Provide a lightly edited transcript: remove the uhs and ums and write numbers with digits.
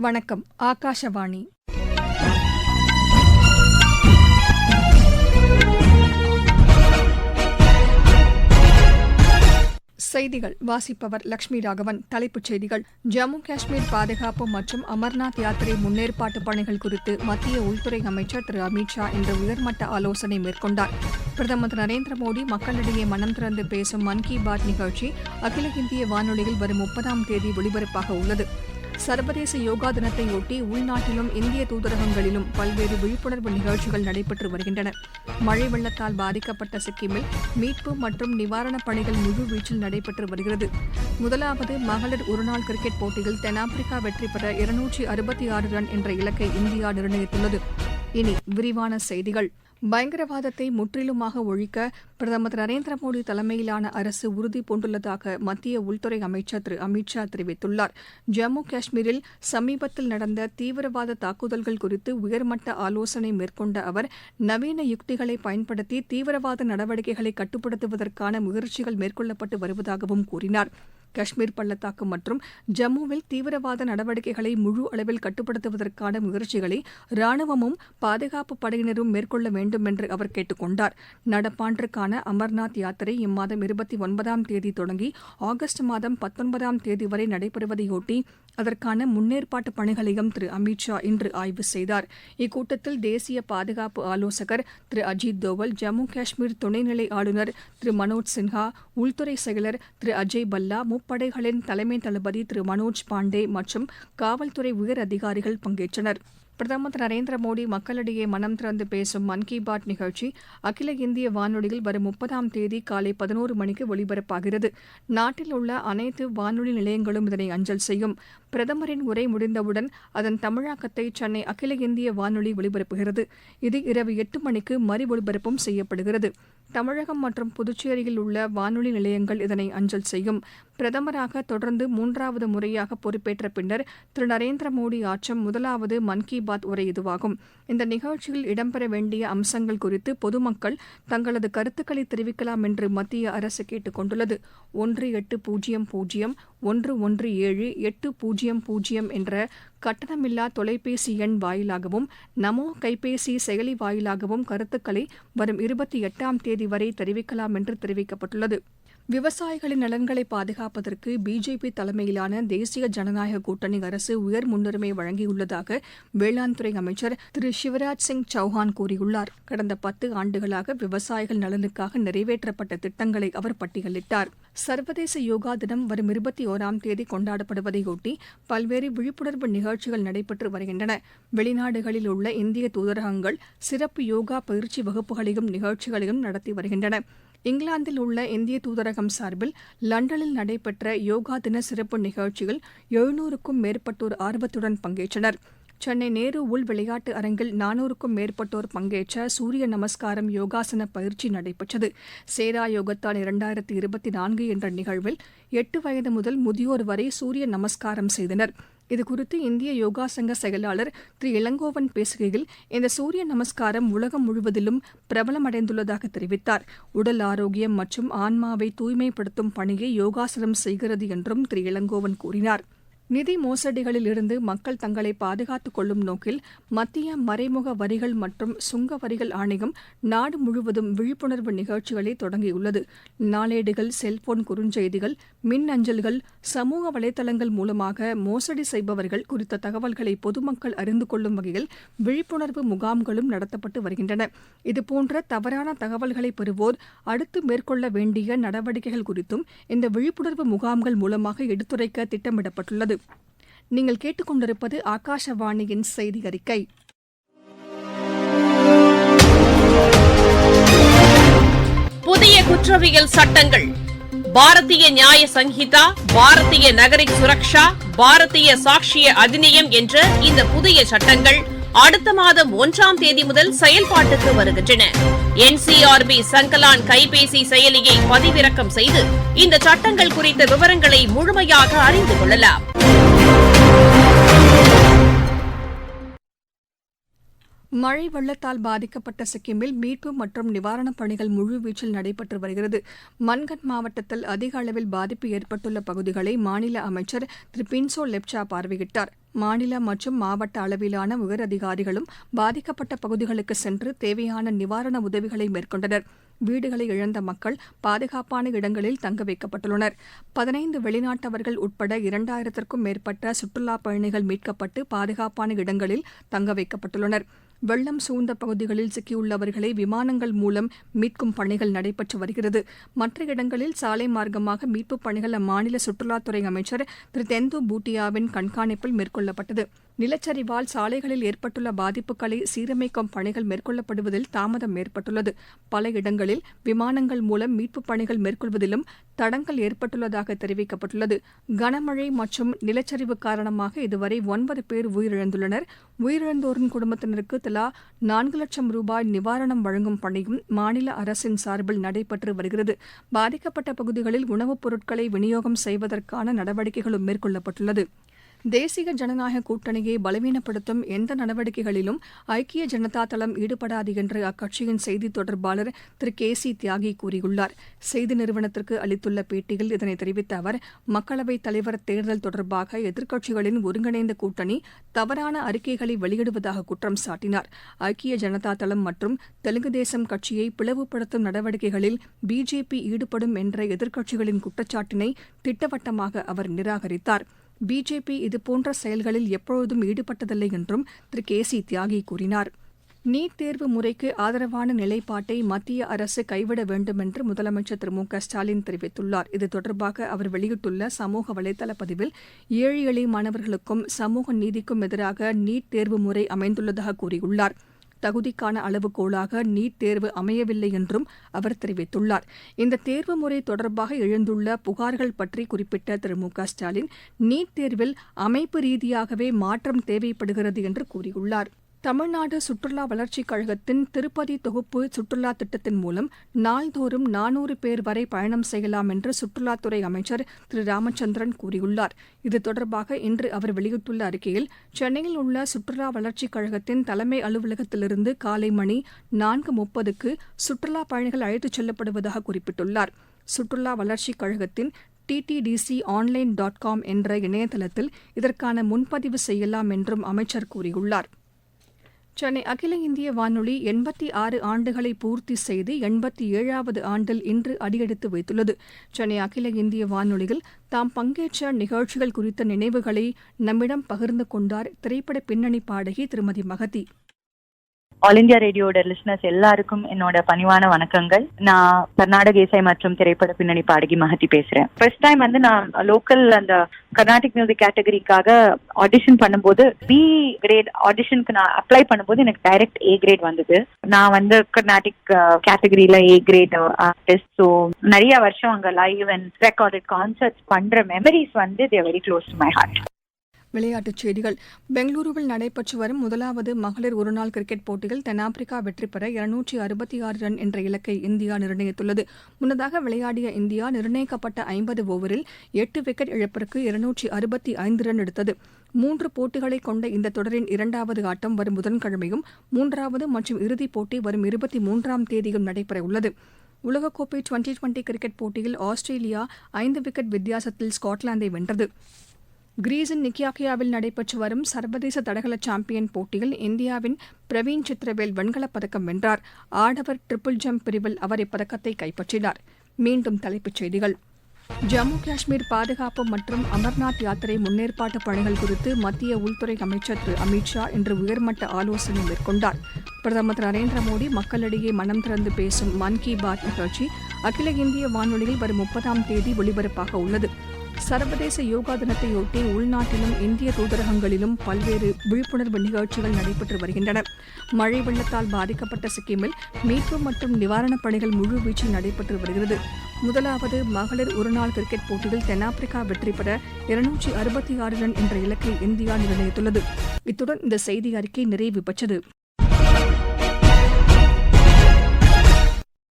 வணக்கம். ஆகாஷவாணி. செய்திகள் வாசிப்பவர் லட்சுமி ராகவன். தலைப்புச் செய்திகள்: ஜம்மு காஷ்மீர் பாதுகாப்பு மற்றும் அமர்நாத் யாத்திரை முன்னேற்பாட்டு பணிகள் குறித்து மத்திய உள்துறை அமைச்சர் திரு அமித் ஷா இன்று உயர்மட்ட ஆலோசனை மேற்கொண்டார். பிரதமர் திரு நரேந்திர மோடி மக்களிடையே மனம் திறந்து பேசும் மன் கி பாத் நிகழ்ச்சி அகில இந்திய வானொலியில் வரும் 30ஆம் தேதி ஒலிபரப்பாக உள்ளது. சர்வதேச யோகா தினத்தையொட்டி உள்நாட்டிலும் இந்திய தூதரகங்களிலும் பல்வேறு விழிப்புணர்வு நிகழ்ச்சிகள் நடைபெற்று வருகின்றன. மழை வெள்ளத்தால் பாதிக்கப்பட்ட சிக்கிமில் மீட்பு மற்றும் நிவாரணப் பணிகள் முழுவீச்சில் நடைபெற்று வருகிறது. முதலாவது மகளிர் ஒருநாள் கிரிக்கெட் போட்டியில் தென்னாப்பிரிக்கா வெற்றி பெற 266 ரன் என்ற இலக்கை இந்தியா நிர்ணயித்துள்ளது. இனி விரிவான செய்திகள். பயங்கரவாதத்தை முற்றிலுமாக ஒழிக்க பிரதமர் திரு நரேந்திர மோடி தலைமையிலான அரசு உறுதி பூண்டுள்ளதாக மத்திய உள்துறை அமைச்சர் திரு அமித் ஷா தெரிவித்துள்ளார். ஜம்மு காஷ்மீரில் சமீபத்தில் நடந்த தீவிரவாத தாக்குதல்கள் குறித்து உயர்மட்ட ஆலோசனை மேற்கொண்ட அவர் நவீன யுக்திகளை பயன்படுத்தி தீவிரவாத நடவடிக்கைகளை கட்டுப்படுத்துவதற்கான முயற்சிகள் மேற்கொள்ளப்பட்டு வருவதாகவும் கூறினார். காஷ்மீர் பள்ளத்தாக்கு மற்றும் ஜம்முவில் தீவிரவாத நடவடிக்கைகளை முழு அளவில் கட்டுப்படுத்துவதற்கான முயற்சிகளை ராணுவமும் பாதுகாப்பு படையினரும் மேற்கொள்ள வேண்டும் என்று அவர் கேட்டுக் கொண்டார். நடப்பாண்டிற்கான அமர்நாத் யாத்திரை இம்மாதம் 29ஆம் தேதி தொடங்கி ஆகஸ்ட் மாதம் 19ஆம் தேதி வரை நடைபெறுவதையொட்டி அதற்கான முன்னேற்பாட்டு பணிகளையும் திரு அமித் ஷா இன்று ஆய்வு செய்தார். இக்கூட்டத்தில் தேசிய பாதுகாப்பு ஆலோசகர் திரு அஜித் தோவல், ஜம்மு காஷ்மீர் துணைநிலை ஆளுநர் திரு மனோஜ் சின்ஹா, உள்துறை செயலர் திரு அஜய் பல்லா, முப்படைகளின் தலைமை தளபதி திரு மனோஜ் பாண்டே மற்றும் காவல்துறை உயர் அதிகாரிகள் பங்கேற்றனர். பிரதமர் திரு நரேந்திர மோடி மக்களிடையே மனம் திறந்து பேசும் மன் கி பாத் நிகழ்ச்சி அகில இந்திய வானொலியில் வரும் 30ஆம் தேதி காலை 11 மணிக்கு ஒலிபரப்பாகிறது. நாட்டில் உள்ள அனைத்து வானொலி நிலையங்களும் இதனை அஞ்சல் செய்யும். பிரதமரின் உரை முடிந்தவுடன் அதன் தமிழாக்கத்தை சென்னை அகில இந்திய வானொலி ஒலிபரப்புகிறது. இது இரவு 8 மணிக்கு மறு ஒலிபரப்பும் செய்யப்படுகிறது. தமிழகம் மற்றும் புதுச்சேரியில் உள்ள வானொலி நிலையங்கள் இதனை அஞ்சல் செய்யும். பிரதமராக தொடர்ந்து 3வது முறையாக பொறுப்பேற்ற பின்னர் திரு நரேந்திர மோடி ஆற்றும் முதலாவது மன் கி பாத் உரை இதுவாகும். இந்த நிகழ்ச்சியில் இடம்பெற வேண்டிய அம்சங்கள் குறித்து பொதுமக்கள் தங்களது கருத்துக்களை தெரிவிக்கலாம் என்று மத்திய அரசு கேட்டுக் கொண்டுள்ளது. 1800-117-800 என்ற கட்டணமில்லா தொலைபேசி எண் வாயிலாகவும் நமோ கைபேசி செயலி வாயிலாகவும் கருத்துக்களை வரும் 28ஆம் தேதி வரை தெரிவிக்கலாம் என்று தெரிவிக்கப்பட்டுள்ளது. விவசாயிகளின் நலன்களை பாதுகாப்பதற்கு பிஜேபி தலைமையிலான தேசிய ஜனநாயக கூட்டணி அரசு உயர் முன்னுரிமை வழங்கியுள்ளதாக வேளாண் துறை அமைச்சர் திரு சிவராஜ் சிங் சௌஹான் கூறியுள்ளார். கடந்த 10 ஆண்டுகளாக விவசாயிகள் நலனுக்காக நிறைவேற்றப்பட்ட திட்டங்களை அவர் பட்டியலிட்டார். சர்வதேச யோகா தினம் வரும் 21ஆம் தேதி கொண்டாடப்படுவதையொட்டி பல்வேறு விழிப்புணர்வு நிகழ்ச்சிகள் நடைபெற்று வருகின்றன. வெளிநாடுகளில் உள்ள இந்திய தூதரகங்கள் சிறப்பு யோகா பயிற்சி வகுப்புகளையும் நிகழ்ச்சிகளையும் நடத்தி வருகின்றன. இங்கிலாந்தில் உள்ள இந்திய தூதரகம் சார்பில் லண்டனில் நடைபெற்ற யோகா தின சிறப்பு நிகழ்ச்சியில் 700க்கும் மேற்பட்டோர் ஆர்வத்துடன் பங்கேற்றனர். சென்னை நேரு உள் விளையாட்டு அரங்கில் 400க்கும் மேற்பட்டோர் பங்கேற்ற சூரிய நமஸ்காரம் யோகாசன பயிற்சி நடைபெற்றது. சேரா யோகத்தான் 2024 என்ற நிகழ்வில் 8 வயது முதல் முதியோர் வரை சூரிய நமஸ்காரம் செய்தனர். இதுகுறித்து இந்திய யோகா சங்க செயலாளர் திரு இளங்கோவன் பேசுகையில், இந்த சூரிய நமஸ்காரம் உலகம் முழுவதிலும் பிரபலமடைந்துள்ளதாக தெரிவித்தார். உடல் ஆரோக்கியம் மற்றும் ஆன்மாவை தூய்மைப்படுத்தும் பணியை யோகாசனம் செய்கிறது என்றும் திரு இளங்கோவன் கூறினார். நிதி மோசடிகளில் இருந்து மக்கள் தங்களை பாதுகாத்துக் கொள்ளும் நோக்கில் மத்திய மறைமுக வரிகள் மற்றும் சுங்க வரிகள் ஆணையம் நாடு முழுவதும் விழிப்புணர்வு நிகழ்ச்சிகளை தொடங்கியுள்ளது. நாளேடுகள், செல்போன் குறுஞ்செய்திகள், மின் அஞ்சல்கள், சமூக வலைதளங்கள் மூலமாக மோசடி செய்பவர்கள் குறித்த தகவல்களை பொதுமக்கள் அறிந்து கொள்ளும் வகையில் விழிப்புணர்வு முகாம்களும் நடத்தப்பட்டு வருகின்றன. இதுபோன்ற தவறான தகவல்களை பெறுவோர் அடுத்து மேற்கொள்ள வேண்டிய நடவடிக்கைகள் குறித்தும் இந்த விழிப்புணர்வு முகாம்கள் மூலமாக எடுத்துரைக்க திட்டமிடப்பட்டுள்ளது. நீங்கள் கேட்டுக்கொண்டிருப்பது ஆகாஷவாணியின் செய்தி அறிக்கை. புதிய குற்றவியல் சட்டங்கள், பாரதிய நியாய சங்கீதா, பாரதிய நகரிக் சுரக்ஷா, பாரதிய சாக்ஷிய அதிநியம் என்ற இந்த புதிய சட்டங்கள் அடுத்த மாதம் 1ஆம் தேதி முதல் செயல்பாட்டுக்கு வருகின்றன. NCRB சங்கலான் கைபேசி செயலியை பதிவிறக்கம் செய்து இந்த சட்டங்கள் குறித்த விவரங்களை முழுமையாக அறிந்து கொள்ளலாம். மழை வெள்ளத்தால் பாதிக்கப்பட்ட சிக்கிமில் மீட்பு மற்றும் நிவாரணப் பணிகள் முழுவீச்சில் நடைபெற்று வருகிறது. மன்கன் மாவட்டத்தில் அதிக அளவில் பாதிப்பு ஏற்பட்டுள்ள பகுதிகளை மாநில அமைச்சர் திரு பின்சோ லெப்சா பார்வையிட்டார். மாநில மற்றும் மாவட்ட அளவிலான உயரதிகாரிகளும் பாதிக்கப்பட்ட பகுதிகளுக்கு சென்று தேவையான நிவாரண உதவிகளை மேற்கொண்டனர். வீடுகளை இழந்த மக்கள் பாதுகாப்பான இடங்களில் தங்க வைக்கப்பட்டுள்ளனர். 15 வெளிநாட்டவர்கள் உட்பட 2000க்கும் மேற்பட்ட சுற்றுலாப் பயணிகள் மீட்கப்பட்டு பாதுகாப்பான இடங்களில் தங்க வைக்கப்பட்டுள்ளனர். வெள்ளம் சூழ்ந்த பகுதிகளில் சிக்கியுள்ளவர்களை விமானங்கள் மூலம் மீட்கும் பணிகள் நடைபெற்று வருகிறது. மற்ற இடங்களில் சாலை மார்க்கமாக மீட்புப் பணிகள் அம்மாநில சுற்றுலாத்துறை அமைச்சர் திரு தெந்து பூட்டியாவின் கண்காணிப்பில் மேற்கொள்ளப்பட்டது. நிலச்சரிவால் சாலைகளில் ஏற்பட்டுள்ள பாதிப்புகளை சீரமைக்கும் பணிகள் மேற்கொள்ளப்படுவதில் தாமதம் ஏற்பட்டுள்ளது. பல இடங்களில் விமானங்கள் மூலம் மீட்புப் பணிகள் மேற்கொள்வதிலும் தடங்கல் ஏற்பட்டுள்ளதாக தெரிவிக்கப்பட்டுள்ளது. கனமழை மற்றும் நிலச்சரிவு காரணமாக இதுவரை 9 பேர் உயிரிழந்துள்ளனர். உயிரிழந்தோரின் குடும்பத்தினருக்கு தலா 4 லட்சம் ரூபாய் நிவாரணம் வழங்கும் பணியும் மாநில அரசின் சார்பில் நடைபெற்று வருகிறது. பாதிக்கப்பட்ட பகுதிகளில் உணவுப் பொருட்களை விநியோகம் செய்வதற்கான நடவடிக்கைகளும் மேற்கொள்ளப்பட்டுள்ளது. தேசிய ஜனநாயக கூட்டணியை பலவீனப்படுத்தும் எந்த நடவடிக்கைகளிலும் ஐக்கிய ஜனதா தளம் ஈடுபடாது என்று அக்கட்சியின் செய்தித் தொடர்பாளர் திரு KC தியாகி கூறியுள்ளார். செய்தி நிறுவனத்திற்கு அளித்துள்ள பேட்டியில் இதனை தெரிவித்த அவர், மக்களவைத் தலைவர் தேர்தல் தொடர்பாக எதிர்க்கட்சிகளின் ஒருங்கிணைந்த கூட்டணி தவறான அறிக்கைகளை வெளியிடுவதாக குற்றம் சாட்டினார். ஐக்கிய ஜனதா தளம் மற்றும் தெலுங்கு தேசம் கட்சியை பிளவுபடுத்தும் நடவடிக்கைகளில் பிஜேபி ஈடுபடும் என்ற எதிர்க்கட்சிகளின் குற்றச்சாட்டினை திட்டவட்டமாக அவர் நிராகரித்தார். பிஜேபி இதுபோன்ற செயல்களில் எப்பொழுதும் ஈடுபட்டதில்லை என்றும் திரு KC தியாகி கூறினார். நீட் தேர்வு முறைக்கு ஆதரவான நிலைப்பாட்டை மத்திய அரசு கைவிட வேண்டும் என்று முதலமைச்சர் திரு மு.க.ஸ்டாலின் தெரிவித்துள்ளார். இது தொடர்பாக அவர் வெளியிட்டுள்ள சமூக வலைதள பதிவில், ஏழை எளிய மாணவர்களுக்கும் சமூக நீதிக்கும் எதிராக நீட் தேர்வு முறை அமைந்துள்ளதாக கூறியுள்ளார். தகுதிக்கான அளவுகோலாக நீட் தேர்வு அமையவில்லை என்றும் அவர் தெரிவித்துள்ளார். இந்த தேர்வு முறை தொடர்பாக எழுந்துள்ள புகார்கள் பற்றி குறிப்பிட்ட திரு மு.க.ஸ்டாலின், நீட் தேர்வில் அமைப்பு ரீதியாகவே மாற்றம் தேவைப்படுகிறது என்று கூறியுள்ளார். தமிழ்நாடு சுற்றுலா வளர்ச்சிக் கழகத்தின் திருப்பதி தொகுப்பு சுற்றுலா திட்டத்தின் மூலம் நாள்தோறும் 400 பேர் வரை பயணம் செய்யலாம் என்று சுற்றுலாத்துறை அமைச்சர் திரு ராமச்சந்திரன் கூறியுள்ளார். இது தொடர்பாக இன்று அவர் வெளியிட்டுள்ள அறிக்கையில், சென்னையில் உள்ள சுற்றுலா வளர்ச்சிக் கழகத்தின் தலைமை அலுவலகத்திலிருந்து காலை மணி 4:30க்கு சுற்றுலா பயணிகள் அழைத்துச் செல்லப்படுவதாக குறிப்பிட்டுள்ளார். சுற்றுலா வளர்ச்சிக் கழகத்தின் ttdc.online.com என்ற இணையதளத்தில் இதற்கான முன்பதிவு செய்யலாம் என்றும் அமைச்சர் கூறியுள்ளார். சென்னை அகில இந்திய வானொலி 86 ஆண்டுகளை பூர்த்தி செய்து 87வது ஆண்டில் இன்று அடியெடுத்து வைத்துள்ளது. சென்னை அகில இந்திய வானொலியில் தாம் பங்கேற்ற நிகழ்ச்சிகள் குறித்த நினைவுகளை நம்மிடம் பகிர்ந்து கொண்டார் திரைப்பட பின்னணி பாடகி திருமதி மகதி. ஆல் இந்தியா ரேடியோட லிசனர்ஸ் எல்லாருக்கும் என்னோட பணிவான வணக்கங்கள். நான் கர்நாடக இசை மற்றும் திரைப்பட பின்னணி பாடகி மகதி பேசுறேன். ஃபர்ஸ்ட் டைம் நான் லோக்கல் அந்த கர்நாடிக் மியூசிக் கேட்டகரிக்காக ஆடிஷன் பண்ணும்போது பி கிரேட் ஆடிஷனுக்கு நான் அப்ளை பண்ணும்போது எனக்கு டைரக்ட் A கிரேட் வந்தது. நான் கர்நாடிக் கேட்டகரியில A கிரேட் ஆர்டிஸ்ட். ஸோ நிறைய வருஷம் அங்க லைவ் அண்ட் ரெக்கார்டட் கான்சர்ட்ஸ் பண்ற memories they are very close to my heart. விளையாட்டுச் செய்திகள். பெங்களூருவில் நடைபெற்று வரும் முதலாவது மகளிர் ஒருநாள் கிரிக்கெட் போட்டியில் தென்னாப்பிரிக்கா வெற்றி பெற 266 ரன் என்ற இலக்கை இந்தியா நிர்ணயித்துள்ளது. முன்னதாக விளையாடிய இந்தியா நிர்ணயிக்கப்பட்ட 50 ஓவரில் 8 விக்கெட் இழப்பிற்கு 265 ரன் எடுத்தது. 3 போட்டிகளை கொண்ட இந்த தொடரின் 2வது ஆட்டம் வரும் புதன்கிழமையும் 3வது மற்றும் இறுதிப் போட்டி வரும் 23ஆம் தேதியும் நடைபெறவுள்ளது. உலகக்கோப்பை டுவெண்டி கிரிக்கெட் போட்டியில் ஆஸ்திரேலியா 5 விக்கெட் வித்தியாசத்தில் ஸ்காட்லாந்தை வென்றது. கிரீஸின் நிக்கியாக்கியாவில் நடைபெற்று வரும் சர்வதேச தடகள சாம்பியன் போட்டியில் இந்தியாவின் பிரவீன் சித்திரவேல் வெண்கலப் பதக்கம் வென்றார். ஆடவர் ட்ரிபிள் ஜம்ப் பிரிவில் அவர் இப்பதக்கத்தை கைப்பற்றினார். மீண்டும் தலைப்புச் செய்திகள். ஜம்மு காஷ்மீர் பாதுகாப்பு மற்றும் அமர்நாத் யாத்திரை முன்னேற்பாட்டு பணிகள் குறித்து மத்திய உள்துறை அமைச்சர் திரு அமித் ஷா இன்று உயர்மட்ட ஆலோசனை மேற்கொண்டார். பிரதமர் திரு நரேந்திர மோடி மக்களிடையே மனம் திறந்து பேசும் மன் கி பாத் நிகழ்ச்சி அகில இந்திய வானொலியில் வரும் 30ஆம் தேதி ஒலிபரப்பாக உள்ளது. சர்வதேச யோகா தினத்தையொட்டி உள்நாட்டிலும் இந்திய தூதரகங்களிலும் பல்வேறு விழிப்புணர்வு நிகழ்ச்சிகள் நடைபெற்று வருகின்றன. மழை வெள்ளத்தால் பாதிக்கப்பட்ட சிக்கிமில் மீட்பு மற்றும் நிவாரணப் பணிகள் முழுவீச்சில் நடைபெற்று வருகிறது. முதலாவது மகளிர் ஒருநாள் கிரிக்கெட் போட்டியில் தென்னாப்பிரிக்கா வெற்றி பெற 266 ரன் என்ற இலக்கை இந்தியா நிர்ணயித்துள்ளது. இத்துடன் இந்த செய்தி அறிக்கை நிறைவு பெற்றது.